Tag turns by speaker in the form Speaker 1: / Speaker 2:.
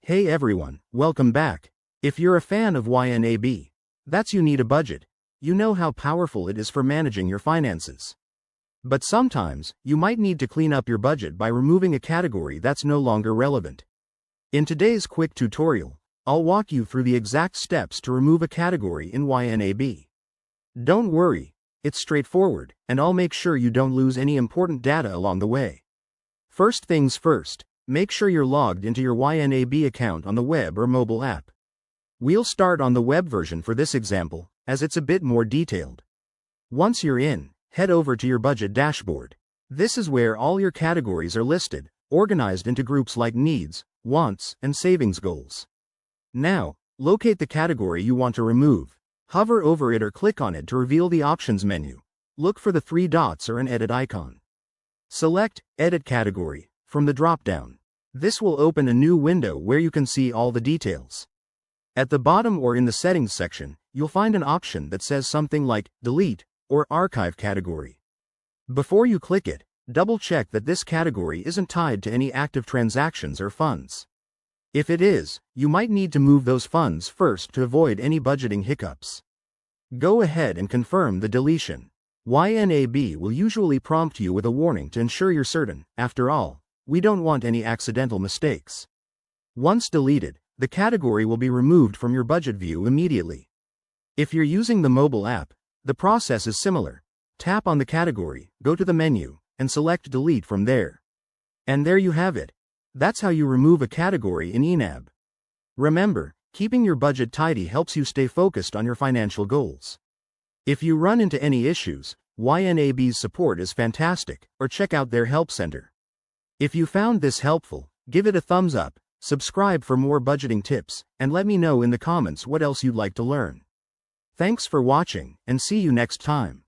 Speaker 1: Hey everyone, welcome back. If you're a fan of YNAB, that's You Need a Budget. You know how powerful it is for managing your finances. But sometimes, you might need to clean up your budget by removing a category that's no longer relevant. In today's quick tutorial, I'll walk you through the exact steps to remove a category in YNAB. Don't worry, it's straightforward, and I'll make sure you don't lose any important data along the way. First things first, make sure you're logged into your YNAB account on the web or mobile app. We'll start on the web version for this example, as it's a bit more detailed. Once you're in, head over to your budget dashboard. This is where all your categories are listed, organized into groups like needs, wants, and savings goals. Now, locate the category you want to remove. Hover over it or click on it to reveal the options menu. Look for the three dots or an edit icon. Select Edit Category from the drop-down. This will open a new window where you can see all the details. At the bottom or in the Settings section, you'll find an option that says something like Delete or Archive Category. Before you click it, double-check that this category isn't tied to any active transactions or funds. If it is, you might need to move those funds first to avoid any budgeting hiccups. Go ahead and confirm the deletion. YNAB will usually prompt you with a warning to ensure you're certain. After all, we don't want any accidental mistakes. Once deleted, the category will be removed from your budget view immediately. If you're using the mobile app, the process is similar. Tap on the category, go to the menu, and select Delete from there. And there you have it. That's how you remove a category in YNAB. Remember, keeping your budget tidy helps you stay focused on your financial goals. If you run into any issues, YNAB's support is fantastic, or check out their help center. If you found this helpful, give it a thumbs up, subscribe for more budgeting tips, and let me know in the comments what else you'd like to learn. Thanks for watching, and see you next time.